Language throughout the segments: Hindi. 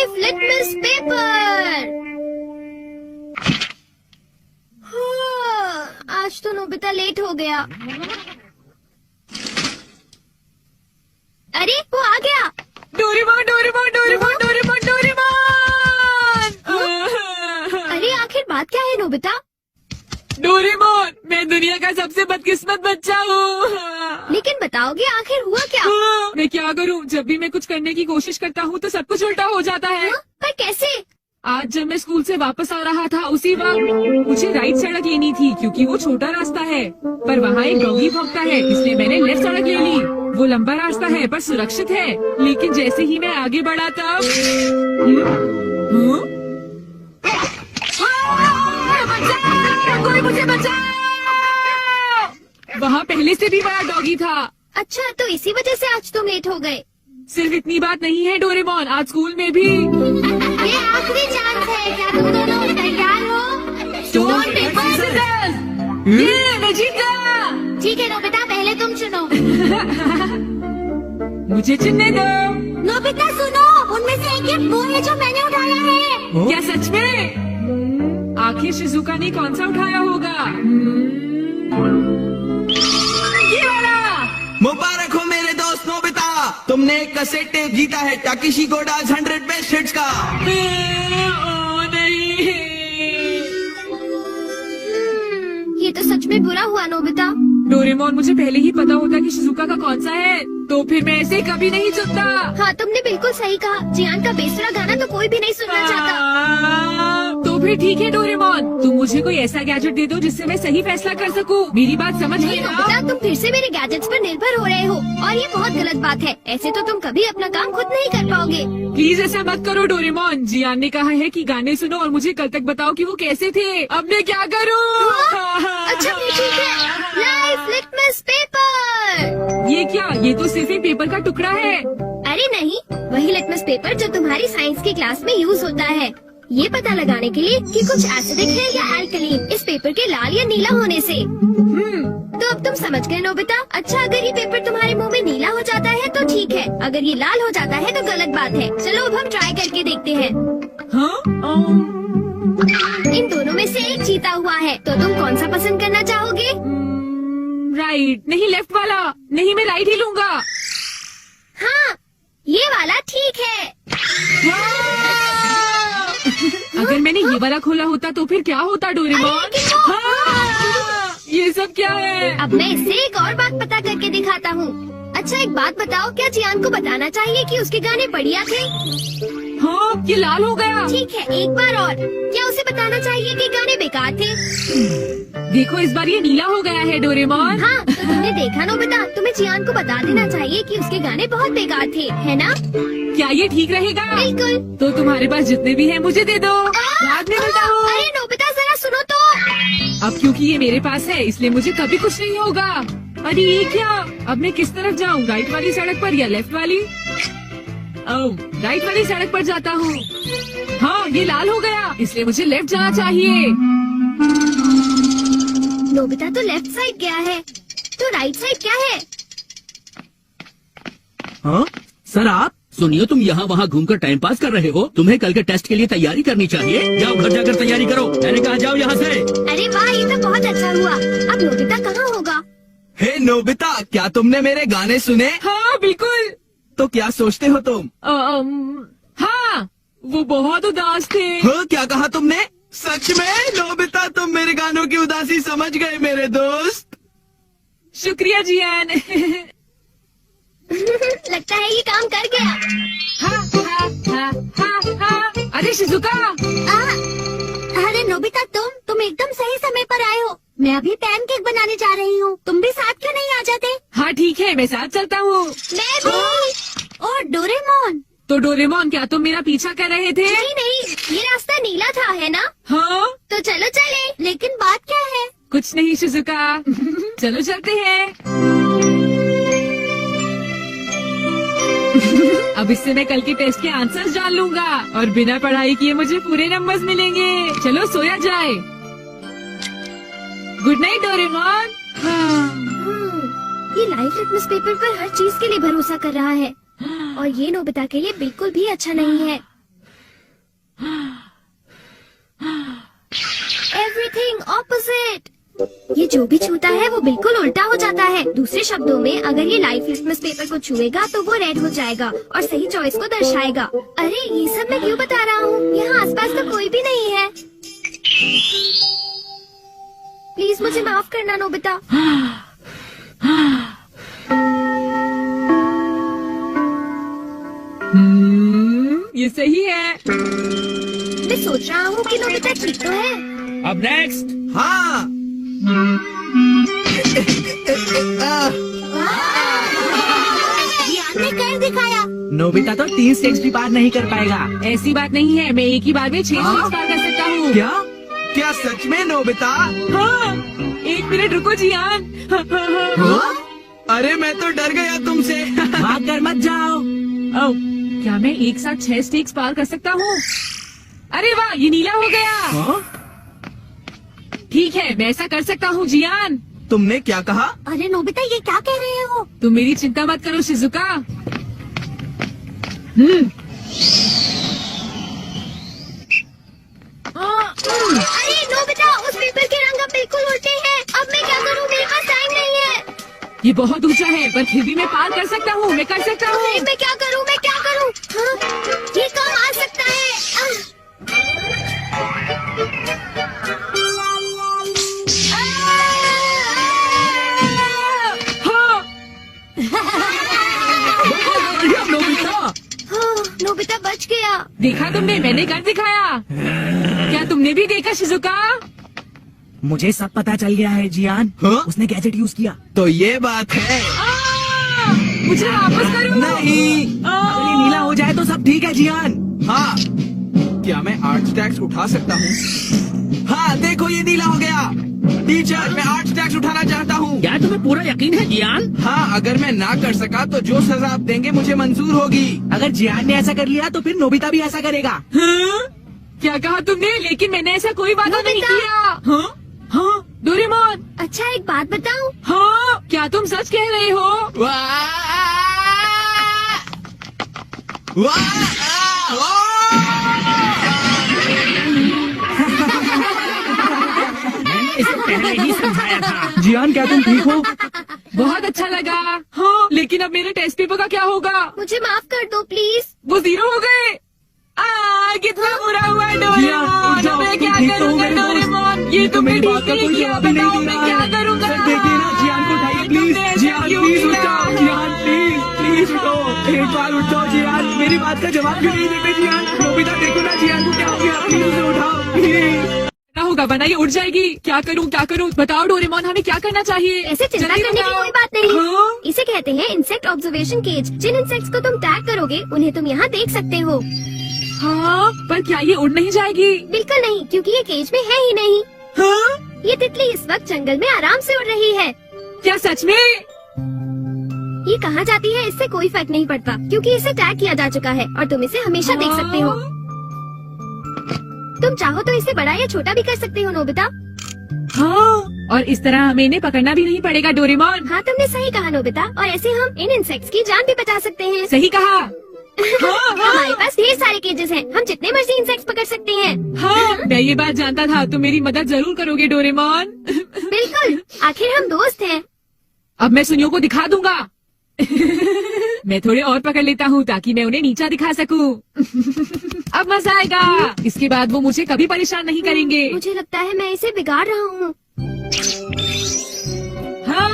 Life litmus paper. आज तो नोबिता लेट हो गया। अरे वो आ गया। Doraemon Doraemon Doraemon Doraemon Doraemon. अरे आखिर बात क्या है नोबिता? डोरेमोन, मैं दुनिया का सबसे बदकिस्मत बच्चा हूँ। लेकिन बताओगे आखिर हुआ क्या? मैं क्या करूँ? जब भी मैं कुछ करने की कोशिश करता हूँ तो सब कुछ उल्टा हो जाता है। पर कैसे? आज जब मैं स्कूल से वापस आ रहा था उसी वक्त मुझे राइट सड़क लेनी थी क्योंकि वो छोटा रास्ता है, पर वहाँ एक डॉगी भौंकता है, इसलिए मैंने लेफ्ट सड़क ले ली। वो लंबा रास्ता है पर सुरक्षित है, लेकिन जैसे ही मैं आगे बढ़ा तब कोई मुझे बचाओ! वहाँ पहले से भी बड़ा डॉगी था। अच्छा, तो इसी वजह से आज तुम लेट हो गए। सिर्फ इतनी बात नहीं है डोरेमोन, आज स्कूल में भी ये आखिरी चांस है। क्या तुम दोनों तैयार हो? Stone paper scissors. ये मैं जीता। ठीक है नोबिता, पहले तुम चुनो। मुझे चुनने दो। नोबिता सुनो, उनमें से एक गिफ्ट वो है जो मैंने उठाया है। क्या सच में? आखिर शिजुका ने कौन सा उठाया होगा? ये वाला। मुबारक हो मेरे दोस्त नोबिता, तुमने एक कैसेट टेप जीता है टाकेशी गोडाज 100 बेस्ट हिट्स का। ओ नहीं। ये तो सच में बुरा हुआ नोबिता। डोरेमोन, मुझे पहले ही पता होता कि शिजुका का कौन सा है तो फिर मैं ऐसे कभी नहीं चुनता। हाँ, तुमने बिल्कुल सही कहा। जियान का बेसुरा गाना तो कोई भी नहीं सुनना चाहता। तो फिर ठीक है डोरेमोन, तुम मुझे कोई ऐसा गैजेट दे दो जिससे मैं सही फैसला कर सकूं। मेरी बात समझ गई ना? नोबिता, तुम फिर से मेरे गैजेट्स पर निर्भर हो रहे हो और ये बहुत गलत बात है। ऐसे तो तुम कभी अपना काम खुद नहीं कर पाओगे। प्लीज ऐसा मत करो डोरेमोन। जियान ने कहा है कि गाने सुनो और मुझे कल तक बताओ कि वो कैसे थे। अब मैं क्या करूँ? अच्छा फिर ठीक है। Life litmus paper. ये क्या? ये तो सिर्फ एक पेपर का टुकड़ा है। अरे नहीं, वही लिटमस पेपर जो तुम्हारी साइंस की क्लास में यूज होता है, ये पता लगाने के लिए कि कुछ एसिडिक है या अल्कलीन इस पेपर के लाल या नीला होने से। तो अब तुम समझ गए नोबिता। अच्छा, अगर ये पेपर तुम्हारे मुंह में नीला हो जाता है तो ठीक है, अगर ये लाल हो जाता है तो गलत बात है। चलो अब हम ट्राई करके देखते हैं। इन दोनों में से एक जीता हुआ है, तो तुम कौन सा पसंद करना चाहोगे? राइट नहीं, लेफ्ट वाला। नहीं, मैं राइट ही लूंगा। हाँ, ये वाला ठीक है। अगर मैंने ये वाला खोला होता तो फिर क्या होता डोरेमोन? ये सब क्या है? अब मैं इससे एक और बात पता करके दिखाता हूँ। अच्छा एक बात बताओ, क्या जियान को बताना चाहिए कि उसके गाने बढ़िया थे? हाँ, ये लाल हो गया। ठीक है, एक बार और, क्या उसे बताना चाहिए कि गाने बेकार थे? देखो इस बार ये नीला हो गया है डोरेमोन। हाँ, तो तुमने देखा नोबिता, तुम्हें जियान को बता देना चाहिए कि उसके गाने बहुत बेकार थे, है ना? क्या ये ठीक रहेगा? बिल्कुल। तो तुम्हारे पास जितने भी हैं मुझे दे दो, बाद में मिलता हूँ। अरे नोबिता जरा सुनो तो। अब क्योंकि ये मेरे पास है इसलिए मुझे कभी कुछ नहीं होगा। अरे ये क्या? अब मैं किस तरफ जाऊँ, राइट वाली सड़क पर या लेफ्ट वाली? ओह, राइट वाली सड़क पर जाता हूँ। हाँ, ये लाल हो गया इसलिए मुझे लेफ्ट जाना चाहिए। नोबिता तो लेफ्ट साइड गया है, तो राइट साइड क्या है? हाँ सर, आप सुनिए, तुम यहाँ वहाँ घूमकर टाइम पास कर रहे हो। तुम्हें कल के टेस्ट के लिए तैयारी करनी चाहिए। जाओ घर जाकर तैयारी करो। मैंने कहा जाओ यहाँ से। अरे वाह, ये तो बहुत अच्छा हुआ। अब नोबिता कहाँ होगा? हे नोबिता, क्या तुमने मेरे गाने सुने? हाँ बिल्कुल। तो क्या सोचते हो तुम? हाँ, वो बहुत उदास थे। हाँ, क्या कहा तुमने? सच में नोबिता, तुम मेरे गानों की उदासी समझ गए मेरे दोस्त। शुक्रिया जियान। लगता है ये काम कर गया। हाँ, हाँ, हाँ, हाँ, हाँ। अरे शिजुका। अरे नोबिता, तुम एकदम सही समय पर आए हो। मैं अभी पैनकेक बनाने जा रही हूँ, तुम भी साथ क्यों नहीं आ जाते? हाँ ठीक है, मैं साथ चलता हूँ। मैं भी। और डोरेमोन। तो डोरेमोन, क्या तुम मेरा पीछा कर रहे थे? नहीं, ये रास्ता नीला था, है ना? हाँ। तो चलो चले। लेकिन बात क्या है? कुछ नहीं शिजुका। चलो चलते हैं। अब इससे मैं कल के टेस्ट के आंसर्स जान लूंगा और बिना पढ़ाई किए मुझे पूरे नंबर्स मिलेंगे। चलो सोया जाए। Good night Doraemon. ये लाइफ लिटमस पेपर पर हर चीज के लिए भरोसा कर रहा है और ये नोबिता के लिए बिल्कुल भी अच्छा नहीं है। Everything opposite. ये जो भी छूता है वो बिल्कुल उल्टा हो जाता है। दूसरे शब्दों में अगर ये लाइफ लिटमस पेपर को छुएगा तो वो रेड हो जाएगा और सही चॉइस को दर्शाएगा। अरे ये सब मैं क्यों बता रहा हूँ? यहाँ आसपास तो कोई भी नहीं है। प्लीज मुझे माफ करना नोबिता। ये सही है। मैं सोच रहा हूँ कि नोबिता ठीक तो है। अब नेक्स्ट। हाँ। जियान ने कर दिखाया। नोबिता तो 3 स्टेज भी पार नहीं कर पाएगा। ऐसी बात नहीं है, मैं एक ही बार में 6 स्टेज पार कर सकता हूँ। क्या? क्या सच में नोबिता? हाँ, 1 मिनट रुको जियान। हाँ? अरे मैं तो डर गया तुमसे। भाग कर मत जाओ। ओह, क्या मैं एक साथ 6 स्टेज पार कर सकता हूँ? अरे वाह, ये नीला हो गया। हाँ? ठीक है, मैं ऐसा कर सकता हूँ जियान। तुमने क्या कहा? अरे नोबिता ये क्या कह रहे हो? तुम मेरी चिंता मत करो शिजुका। अरे नोबिता उस पेपर के रंग अब बिल्कुल उल्टे हैं। अब मैं क्या करूँ? मेरे पास टाइम नहीं है। ये बहुत ऊंचा है पर फिर भी मैं पार कर सकता हूँ। मैं कर सकता हूँ। अरे मैं क्या करूँ? मैं क्या करूँ? हाँ, ये काम आ सकता है। हाँ, नोबिता, हाँ, नोबिता बच गया। देखा तुमने, मैंने कर दिखाया। क्या तुमने भी देखा शिजुका? मुझे सब पता चल गया है जियान। हाँ? उसने गैजेट यूज किया। तो ये बात है। मुझे वापस करो। नहीं। अगर ये नीला हो जाए तो सब ठीक है जियान। हाँ। क्या मैं आर्ट स्टैक्स उठा सकता हूँ? हाँ देखो ये नीला हो गया। टीचर मैं आर्ट स्टैक्स उठाना चाहता हूँ। क्या तुम्हें पूरा यकीन है जियान? हाँ अगर मैं ना कर सका तो जो सजा आप देंगे मुझे मंजूर होगी। अगर जियान ने ऐसा कर लिया तो फिर नोबिता भी ऐसा करेगा। हाँ? क्या कहा तुमने? लेकिन मैंने ऐसा कोई वादा नहीं नोबिता। किया। हाँ? हाँ? डोरेमोन। अच्छा एक बात बताऊं? हाँ? क्या तुम सच कह रहे हो? वाह! वाह! मैंने इसे पहले ही समझाया था। जियान क्या तुम ठीक हो? बहुत अच्छा लगा। हाँ, लेकिन अब मेरे टेस्ट पेपर का क्या होगा? मुझे माफ कर दो प्लीज। वो 0 हो गए। कितना बुरा हुआ जियान, डोरेमोन। जाओ, मैं तुम क्या ठीक तो हो करूँगा मेरे दोस्त? डोरेमोन? ये तो तुमने मेरी बात का ठीक कोई नहीं किया। जवाब ही नहीं बताओ दे मैं रहा क्या है। करूँगा? सर देखिए ना, जियान को उठाइए प्लीज। तुमने ऐसा जियान क्यों प्लीज किया? उठ जाओ। जियान प्लीज प्लीज उठो। एक बार उठ जाओ जियान। मेरी बात का जवाब क्यों नहीं देते जियान? नोबिता देखो ना जियान को क्या हो गया। प्लीज उसे उठाओ प्लीज। क्या होगा? वरना ये उड़ जाएगी। क्या करूँ क्या करूँ? बताओ डोरेमोन, हमें क्या करना चाहिए? ऐसे चिंता जल्दी करने की बताओ। कोई बात नहीं। हाँ? इसे कहते हैं इंसेक्ट ऑब्जर्वेशन केज। जिन इंसेक्ट्स को तुम टैग करोगे उन्हें तुम यहाँ देख सकते हो। हाँ, पर क्या ये उड़ नहीं जाएगी? बिल्कुल नहीं, क्योंकि ये केज में है ही नहीं। हाँ? ये तितली इस वक्त जंगल में आराम से उड़ रही है। क्या सच में? ये कहाँ जाती है इससे कोई फर्क नहीं पड़ता, क्योंकि इसे टैग किया जा चुका है और तुम इसे हमेशा देख सकते हो। तुम चाहो तो इसे बड़ा या छोटा भी कर सकते हो नोबिता। हाँ, और इस तरह हमें इन्हें पकड़ना भी नहीं पड़ेगा डोरेमोन। हाँ तुमने सही कहा नोबिता, और ऐसे हम इन इंसेक्ट्स की जान भी बचा सकते हैं। सही कहा। हमारे पास ढेर सारे केजेस हैं, हम जितने मर्जी इंसेक्ट्स पकड़ सकते हैं। हाँ, मैं ये बात जानता था। तुम मेरी मदद जरूर करोगे डोरेमोन। बिल्कुल, आखिर हम दोस्त हैं। अब मैं सुनियो को दिखा दूंगा। मैं थोड़े और पकड़ लेता हूँ ताकि मैं उन्हें नीचा दिखा सकूं। अब मजा आएगा। इसके बाद वो मुझे कभी परेशान नहीं करेंगे। मुझे लगता है मैं इसे बिगाड़ रहा हूँ। हाँ।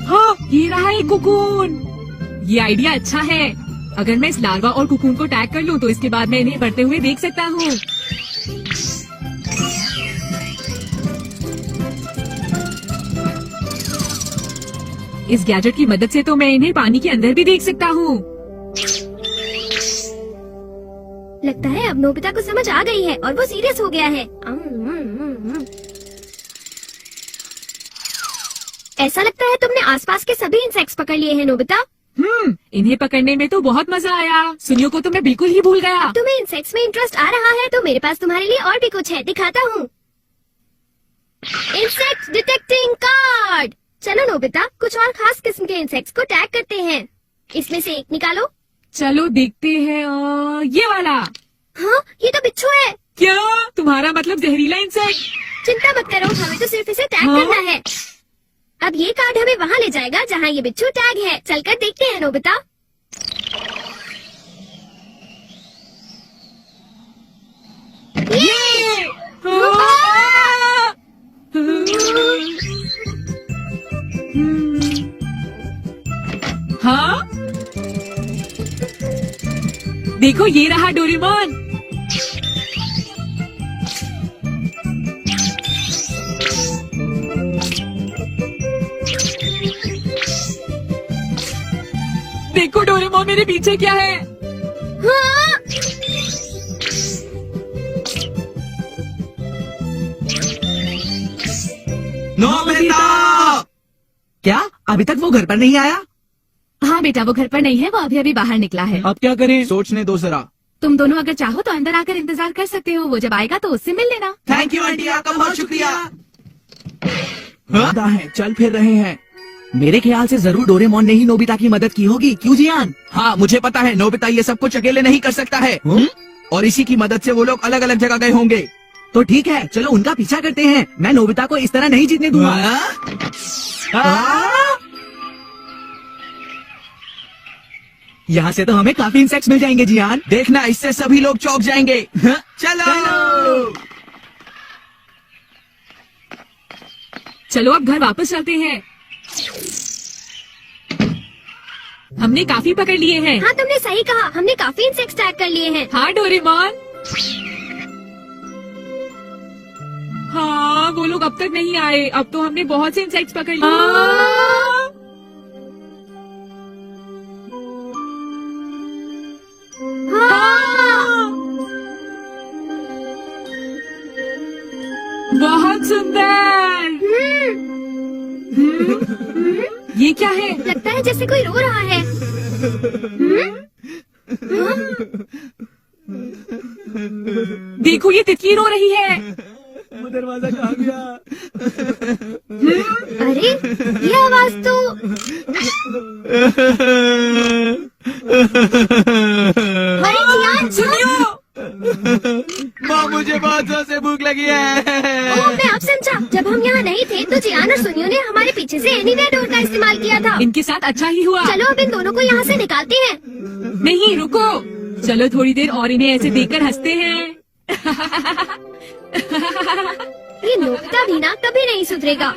हाँ, ये रहा एक कुकून। ये आइडिया अच्छा है। अगर मैं इस लार्वा और कुकून को टैग कर लूं तो इसके बाद मैं इन्हें बढ़ते हुए देख सकता हूँ। इस गैजेट की मदद से तो मैं इन्हें पानी के अंदर भी देख सकता हूँ। लगता है अब नोबिता को समझ आ गई है और वो सीरियस हो गया है। ऐसा लगता है तुमने आसपास के सभी इंसेक्ट्स पकड़ लिए हैं नोबिता। इन्हें पकड़ने में तो बहुत मजा आया। सुनियो को तो मैं बिल्कुल ही भूल गया। तुम्हें इंसेक्ट्स में इंटरेस्ट आ रहा है तो मेरे पास तुम्हारे लिए और भी कुछ है, दिखाता हूँ। Insect detecting card. चलो नोबिता, कुछ और खास किस्म के इंसेक्ट्स को टैग करते हैं। इसमें से एक निकालो। चलो देखते हैं। ये वाला। हाँ, ये तो बिच्छू है। क्या तुम्हारा मतलब जहरीला इंसेक्ट? चिंता मत करो, हमें तो सिर्फ इसे टैग हाँ? करना है। अब ये कार्ड हमें वहाँ ले जाएगा जहाँ ये बिच्छू टैग है। चलकर देखते हैं नोबिता। ये! हाँ, देखो ये रहा डोरेमोन। देखो डोरेमोन, मेरे पीछे क्या है? हाँ? नोबिता! क्या अभी तक वो घर पर नहीं आया? हाँ बेटा, वो घर पर नहीं है, वो अभी अभी बाहर निकला है। अब क्या करें? सोचने दो जरा। तुम दोनों अगर चाहो तो अंदर आकर इंतजार कर सकते हो। वो जब आएगा तो उससे मिल लेना। थैंक यू आंटी, आपका बहुत शुक्रिया। हाँ है, चल फिर रहे हैं। मेरे ख्याल से जरूर डोरेमोन ने ही नोबिता की मदद की होगी, क्यों जियान? हाँ, मुझे पता है नोबिता ये सब कुछ अकेले नहीं कर सकता है। और इसी की मदद से वो लोग अलग अलग जगह गए होंगे। तो ठीक है, चलो उनका पीछा करते हैं। मैं नोबिता को इस तरह नहीं जीतने दूंगा। यहाँ से तो हमें काफी इंसेक्ट्स मिल जाएंगे जियान। देखना, इससे सभी लोग चौंक जाएंगे। चलो। चलो अब घर वापस चलते हैं। हमने काफी पकड़ लिए हैं। हाँ, तुमने सही कहा, हमने काफी इंसेक्ट्स टैग कर लिए हैं। हाँ डोरेमोन। हाँ, वो लोग अब तक नहीं आए। अब तो हमने बहुत से इंसेक्ट्स पकड़ लिए। हाँ। बहुत सुंदर। ये क्या है? लगता है जैसे कोई रो रहा है। देखो ये तितली रो रही है। वो दरवाजा कहाँ गया? अरे, ये आवाज तो अरे जियान, सुनियो। माँ, मुझे बहुत जोर से भूख लगी है। ओह, मैं अब समझा। जब हम यहाँ नहीं थे तो जियान और सुनियो ने हमारे पीछे से एनीवेयर डोर का इस्तेमाल किया था। इनके साथ अच्छा ही हुआ। चलो अब इन दोनों को यहाँ से निकालते हैं। नहीं रुको, चलो थोड़ी देर और इन्हें ऐसे देखकर हंसते हैं। ये नोबिता भी ना कभी नहीं सुधरेगा।